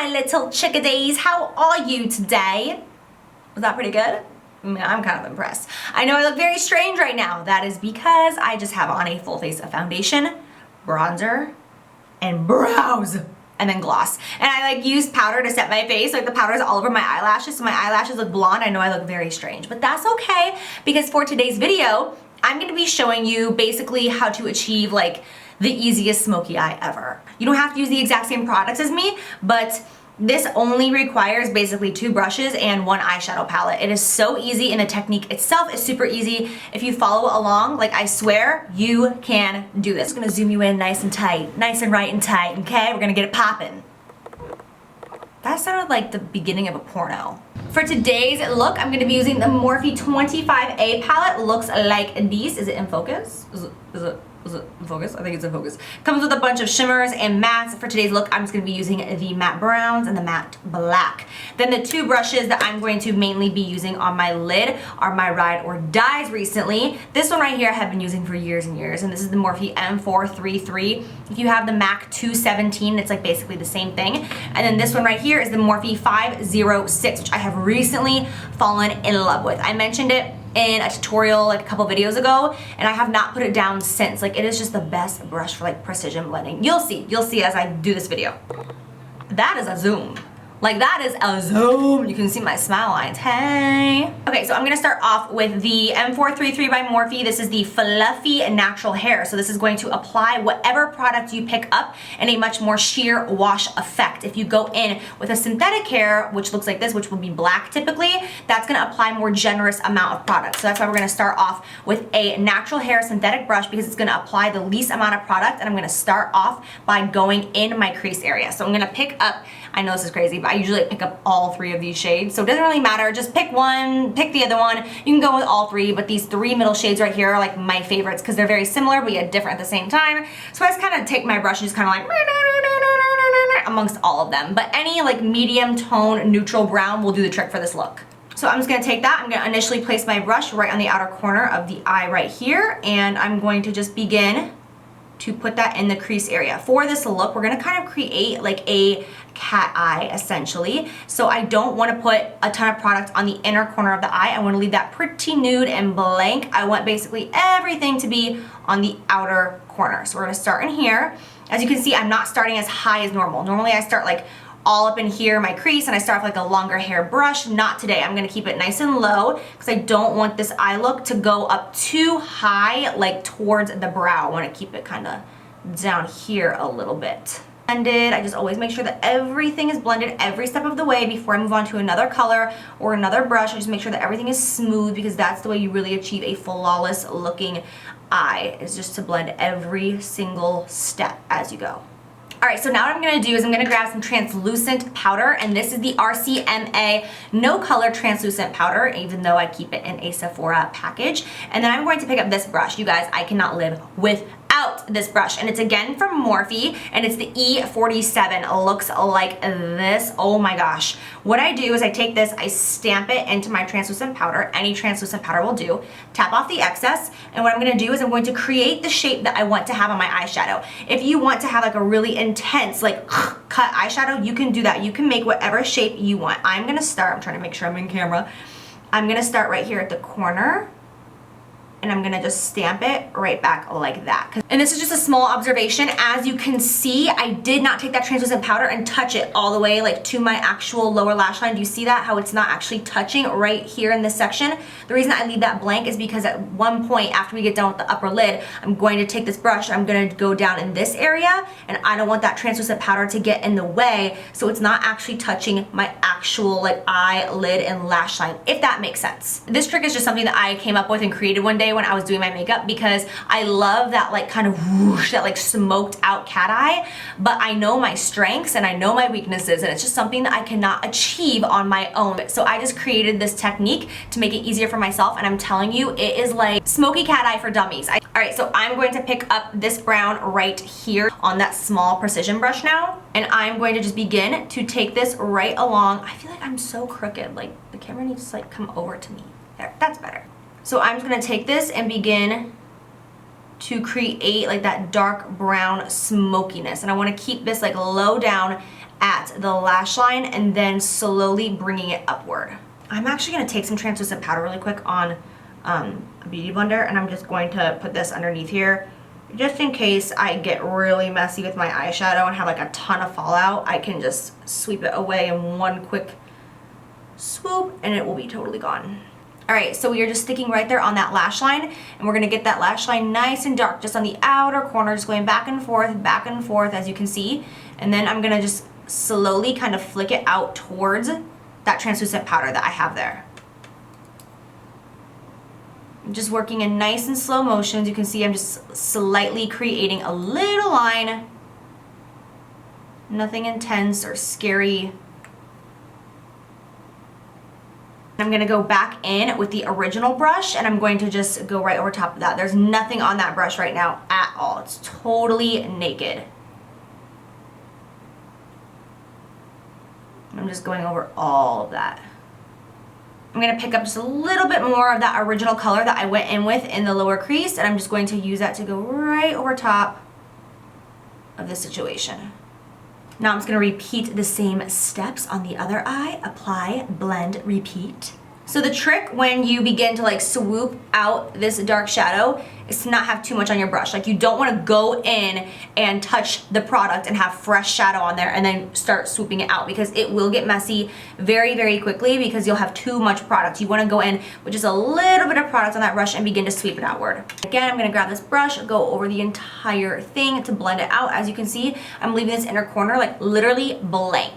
my little chickadees. How are you today? Was that pretty good? I mean, I'm kind of impressed. I know I look very strange right now. That is because I just have on a full face of foundation, bronzer, and brows, and then gloss. And I like use powder to set my face. Like the powder is all over my eyelashes, so my eyelashes look blonde. I know I look very strange, but that's okay because for today's video, I'm gonna be showing you basically how to achieve like the easiest smoky eye ever. You don't have to use the exact same products as me, but this only requires basically 2 brushes and 1 eyeshadow palette. It is so easy and the technique itself is super easy. If you follow along, like I swear, you can do this. I'm gonna zoom you in nice and tight, nice and right and tight, okay? We're gonna get it poppin'. That sounded like the beginning of a porno. For today's look, I'm gonna be using the Morphe 25A palette. Looks like these. Is it in focus? Is it in focus? I think it's in focus. Comes with a bunch of shimmers and mattes. For today's look, I'm just gonna be using the matte browns and the matte black. Then the 2 brushes that I'm going to mainly be using on my lid are my Ride or Dies recently. This one right here I have been using for years and years, and this is the Morphe M433. If you have the MAC 217, it's like basically the same thing. And then this one right here is the Morphe 506, which I have recently fallen in love with. I mentioned it in a tutorial like a couple videos ago, and I have not put it down since. Like it is just the best brush for like precision blending. You'll see as I do this video. That is a zoom. Like that is a zoom. You can see my smile lines, hey. Okay, so I'm gonna start off with the M433 by Morphe. This is the Fluffy Natural Hair. So this is going to apply whatever product you pick up in a much more sheer wash effect. If you go in with a synthetic hair, which looks like this, which will be black typically, that's gonna apply more generous amount of product. So that's why we're gonna start off with a natural hair synthetic brush because it's gonna apply the least amount of product, and I'm gonna start off by going in my crease area. So I'm gonna pick up, I know this is crazy, but I usually pick up all 3 of these shades, so it doesn't really matter. Just pick one, pick the other one. You can go with all 3, but these 3 middle shades right here are like my favorites because they're very similar but yet different at the same time. So I just kind of take my brush and just kind of like amongst all of them. But any like medium tone neutral brown will do the trick for this look. So I'm just gonna take that. I'm gonna initially place my brush right on the outer corner of the eye right here, and I'm going to just begin to put that in the crease area. For this look, we're gonna kind of create like a cat eye essentially. So I don't wanna put a ton of product on the inner corner of the eye. I wanna leave that pretty nude and blank. I want basically everything to be on the outer corner. So we're gonna start in here. As you can see, I'm not starting as high as normal. Normally I start like all up in here, my crease, and I start with like a longer hair brush. Not today. I'm gonna keep it nice and low because I don't want this eye look to go up too high, like towards the brow. I wanna keep it kind of down here a little bit. Blended, I just always make sure that everything is blended every step of the way before I move on to another color or another brush. I just make sure that everything is smooth because that's the way you really achieve a flawless looking eye, is just to blend every single step as you go. Alright, so now what I'm going to do is I'm going to grab some translucent powder, and this is the RCMA No Color Translucent Powder, even though I keep it in a Sephora package. And then I'm going to pick up this brush. You guys, I cannot live without this brush, and it's again from Morphe, and it's the E47. It looks like this. Oh my gosh. What I do is I take this, I stamp it into my translucent powder. Any translucent powder will do. Tap off the excess, and what I'm going to do is I'm going to create the shape that I want to have on my eyeshadow. If you want to have like a really intense like cut eyeshadow, you can do that. You can make whatever shape you want. I'm going to start, I'm trying to make sure I'm in camera. I'm going to start right here at the corner, and I'm gonna just stamp it right back like that. And this is just a small observation. As you can see, I did not take that translucent powder and touch it all the way like to my actual lower lash line. Do you see that? How it's not actually touching right here in this section? The reason I leave that blank is because at one point after we get done with the upper lid, I'm going to take this brush, I'm gonna go down in this area, and I don't want that translucent powder to get in the way, so it's not actually touching my actual like eyelid and lash line, if that makes sense. This trick is just something that I came up with and created one day when I was doing my makeup because I love that like kind of whoosh, that like smoked out cat eye, but I know my strengths and I know my weaknesses, and it's just something that I cannot achieve on my own. So I just created this technique to make it easier for myself, and I'm telling you, it is like smoky cat eye for dummies. Alright, so I'm going to pick up this brown right here on that small precision brush now, and I'm going to just begin to take this right along. I feel like I'm so crooked, like the camera needs to like come over to me. There, that's better. So I'm just going to take this and begin to create like that dark brown smokiness, and I want to keep this like low down at the lash line and then slowly bringing it upward. I'm actually gonna take some translucent powder really quick on a beauty blender, and I'm just going to put this underneath here just in case I get really messy with my eyeshadow and have like a ton of fallout. I can just sweep it away in one quick swoop and it will be totally gone. All right, so we are just sticking right there on that lash line, and we're gonna get that lash line nice and dark just on the outer corner, just going back and forth as you can see. And then I'm gonna just slowly kind of flick it out towards that translucent powder that I have there. I'm just working in nice and slow motions. You can see I'm just slightly creating a little line. Nothing intense or scary. I'm gonna go back in with the original brush, and I'm going to just go right over top of that. There's nothing on that brush right now at all. It's totally naked. I'm just going over all of that. I'm gonna pick up just a little bit more of that original color that I went in with in the lower crease, and I'm just going to use that to go right over top of the situation. Now I'm just going to repeat the same steps on the other eye. Apply, blend, repeat. So the trick when you begin to like swoop out this dark shadow is to not have too much on your brush. Like you don't want to go in and touch the product and have fresh shadow on there and then start swooping it out, because it will get messy very, very quickly because you'll have too much product. You want to go in with just a little bit of product on that brush and begin to sweep it outward. Again, I'm going to grab this brush, go over the entire thing to blend it out. As you can see, I'm leaving this inner corner like literally blank.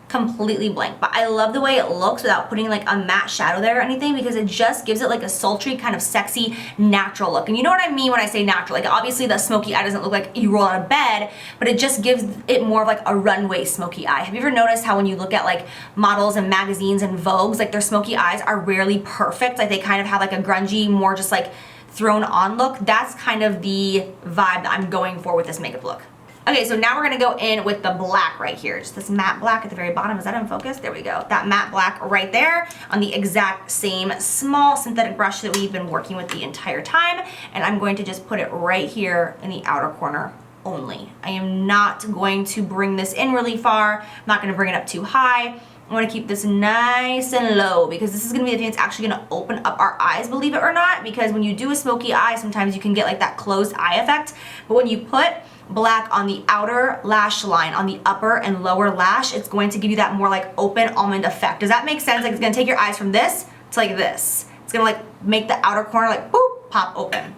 Completely blank, but I love the way it looks without putting like a matte shadow there or anything, because it just gives it like a sultry kind of sexy natural look. And you know what I mean when I say natural, like obviously the smoky eye doesn't look like you roll out of bed, but it just gives it more of like a runway smoky eye. Have you ever noticed how when you look at like models and magazines and Vogues, like their smoky eyes are rarely perfect, like they kind of have like a grungy, more just like thrown on look? That's kind of the vibe that I'm going for with this makeup look. Okay, so now we're gonna go in with the black right here. Just this matte black at the very bottom. Is that in focus? There we go. That matte black right there on the exact same small synthetic brush that we've been working with the entire time. And I'm going to just put it right here in the outer corner only. I am not going to bring this in really far. I'm not gonna bring it up too high. I want to keep this nice and low, because this is going to be the thing that's actually going to open up our eyes, believe it or not, because when you do a smoky eye, sometimes you can get like that closed eye effect. But when you put black on the outer lash line, on the upper and lower lash, it's going to give you that more like open almond effect. Does that make sense? Like it's going to take your eyes from this to like this. It's going to like make the outer corner like boop, pop open.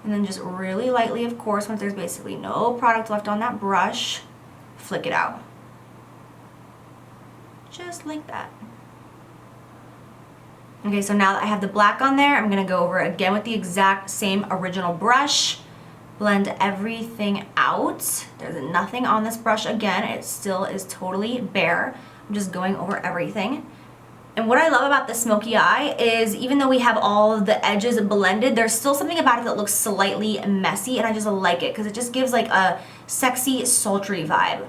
And then just really lightly, of course, once there's basically no product left on that brush, flick it out. Just like that. Okay, so now that I have the black on there, I'm gonna go over it again with the exact same original brush, blend everything out. There's nothing on this brush again. It still is totally bare. I'm just going over everything. And what I love about the smoky eye is even though we have all of the edges blended, there's still something about it that looks slightly messy, and I just like it because it just gives like a sexy, sultry vibe.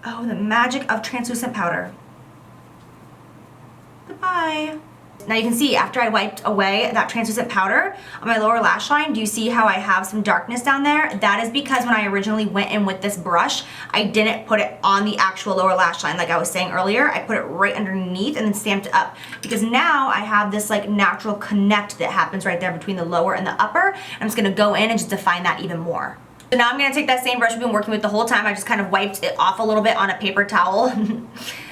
Oh, the magic of translucent powder. Goodbye. Now you can see after I wiped away that translucent powder on my lower lash line, do you see how I have some darkness down there? That is because when I originally went in with this brush, I didn't put it on the actual lower lash line like I was saying earlier. I put it right underneath and then stamped it up, because now I have this like natural connect that happens right there between the lower and the upper. I'm just gonna go in and just define that even more. So now I'm gonna take that same brush we've been working with the whole time. I just kind of wiped it off a little bit on a paper towel.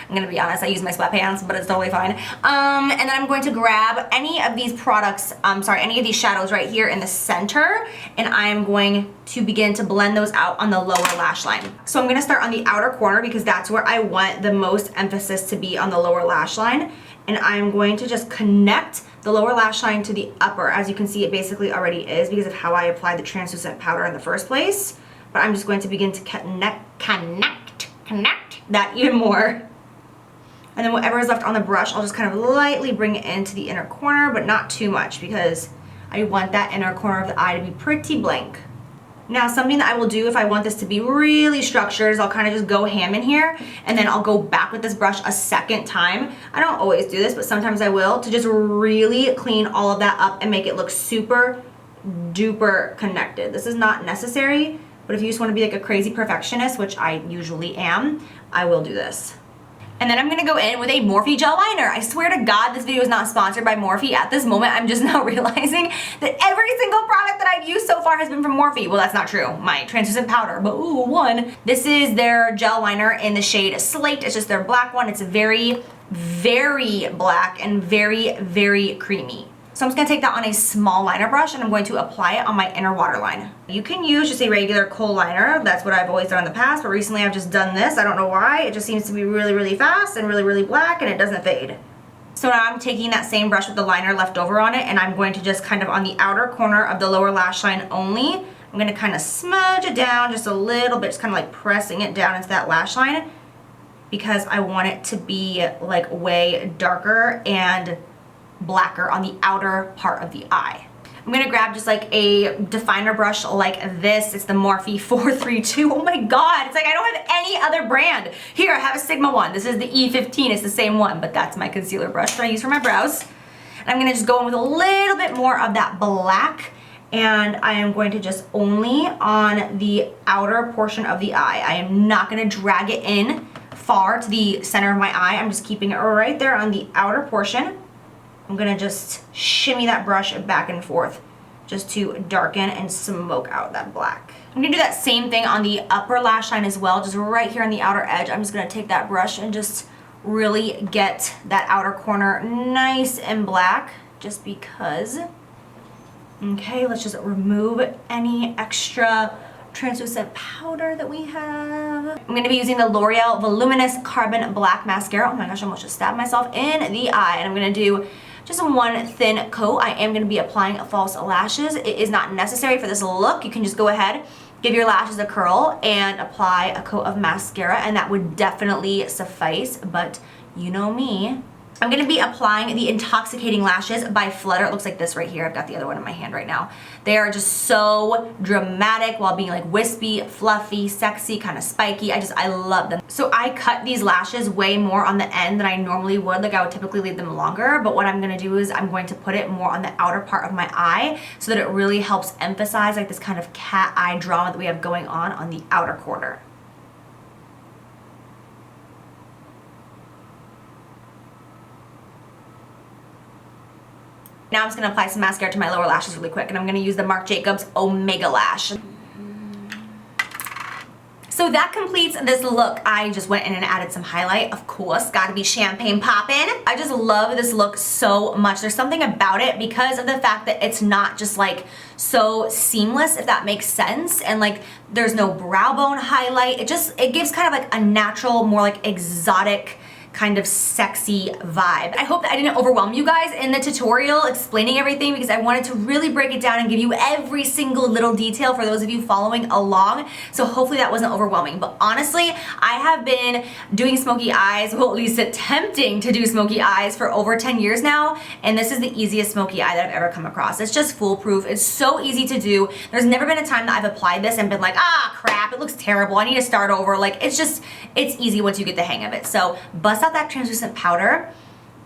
I'm gonna be honest, I use my sweatpants, but it's totally fine. And then I'm going to grab any of these products, any of these shadows right here in the center, and I'm going to begin to blend those out on the lower lash line. So I'm gonna start on the outer corner because that's where I want the most emphasis to be, on the lower lash line. And I'm going to just connect the lower lash line to the upper. As you can see, it basically already is because of how I applied the translucent powder in the first place. But I'm just going to begin to connect that even more. And then whatever is left on the brush, I'll just kind of lightly bring it into the inner corner, but not too much because I want that inner corner of the eye to be pretty blank. Now, something that I will do if I want this to be really structured is I'll kind of just go ham in here, and then I'll go back with this brush a second time. I don't always do this, but sometimes I will, to just really clean all of that up and make it look super duper connected. This is not necessary, But if you just want to be like a crazy perfectionist, which I usually am, I will do this. And then I'm gonna go in with a Morphe gel liner. I swear to God, this video is not sponsored by Morphe. At this moment, I'm just now realizing that every single product that I've used so far has been from Morphe. Well, that's not true. My translucent powder, but ooh, one. This is their gel liner in the shade Slate. It's just their black one. It's very, very black and very, very creamy. So I'm just gonna take that on a small liner brush and I'm going to apply it on my inner waterline. You can use just a regular kohl liner. That's what I've always done in the past, but recently I've just done this. I don't know why. It just seems to be really, really fast and really, really black and it doesn't fade. So now I'm taking that same brush with the liner left over on it and I'm going to just kind of on the outer corner of the lower lash line only, I'm gonna kind of smudge it down just a little bit, just kind of like pressing it down into that lash line because I want it to be like way darker and blacker on the outer part of the eye. I'm gonna grab just like a definer brush like this. It's the Morphe 432. Oh my God, it's like I don't have any other brand. Here, I have a Sigma one. This is the E15, it's the same one, but that's my concealer brush that I use for my brows. And I'm gonna just go in with a little bit more of that black and I am going to just only on the outer portion of the eye. I am not gonna drag it in far to the center of my eye. I'm just keeping it right there on the outer portion. I'm gonna just shimmy that brush back and forth just to darken and smoke out that black. I'm gonna do that same thing on the upper lash line as well, just right here on the outer edge. I'm just gonna take that brush and just really get that outer corner nice and black just because. Okay, let's just remove any extra translucent powder that we have. I'm gonna be using the L'Oreal Voluminous Carbon Black Mascara. Oh my gosh, I almost just stabbed myself in the eye. And I'm gonna do just one thin coat. I am gonna be applying false lashes. It is not necessary for this look. You can just go ahead, give your lashes a curl, and apply a coat of mascara, and that would definitely suffice, but you know me. I'm gonna be applying the Intoxicating lashes by Flutter. It looks like this right here. I've got the other one in my hand right now. They are just so dramatic while being like wispy, fluffy, sexy, kind of spiky. I love them. So I cut these lashes way more on the end than I normally would. Like I would typically leave them longer, but what I'm gonna do is I'm going to put it more on the outer part of my eye so that it really helps emphasize like this kind of cat eye drama that we have going on the outer corner. Now I'm just gonna apply some mascara to my lower lashes really quick, and I'm gonna use the Marc Jacobs Omega Lash. So that completes this look. I just went in and added some highlight, of course, gotta be champagne poppin'. I just love this look so much. There's something about it because of the fact that it's not just like so seamless, if that makes sense, and like there's no brow bone highlight. It gives kind of like a natural, more like exotic, kind of sexy vibe. I hope that I didn't overwhelm you guys in the tutorial explaining everything because I wanted to really break it down and give you every single little detail for those of you following along. So hopefully that wasn't overwhelming. But honestly, I have been doing smoky eyes, well at least attempting to do smoky eyes for over 10 years now, and this is the easiest smoky eye that I've ever come across. It's just foolproof. It's so easy to do. There's never been a time that I've applied this and been like, ah crap, it looks terrible, I need to start over. Like it's easy once you get the hang of it. So bust out that translucent powder,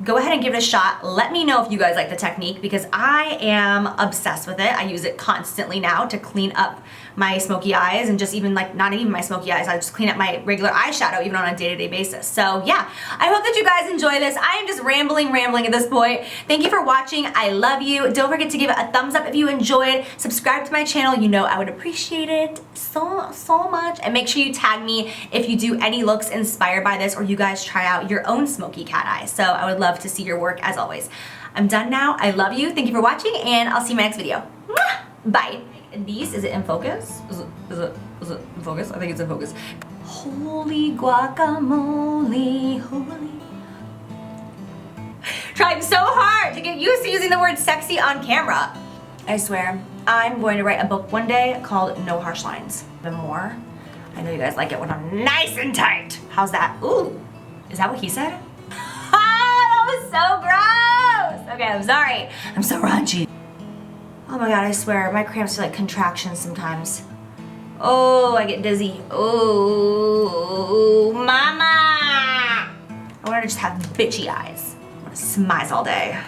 go ahead and give it a shot. Let me know if you guys like the technique because I am obsessed with it. I use it constantly now to clean up my smoky eyes and just even like not even my smoky eyes, I just clean up my regular eyeshadow even on a day-to-day basis. So yeah, I hope that you guys enjoy this. I am just rambling at this point. Thank you for watching. I love you. Don't forget to give it a thumbs up if you enjoyed. Subscribe to my channel. You know I would appreciate it so much. And make sure you tag me if you do any looks inspired by this or you guys try out your own smoky cat eye. So I would love to see your work as always. I'm done now. I love you. Thank you for watching and I'll see you in my next video. Bye. These, is it in focus? Is it in focus? I think it's in focus. Holy guacamole, holy. Tried so hard to get used to using the word sexy on camera. I swear, I'm going to write a book one day called No Harsh Lines. Even more, I know you guys like it when I'm nice and tight. How's that? Ooh, is that what he said? That was so gross. Okay, I'm sorry. I'm so raunchy. Oh my god, I swear, my cramps feel like contractions sometimes. Oh, I get dizzy. Oh, mama! I want to just have bitchy eyes. I want to smize all day.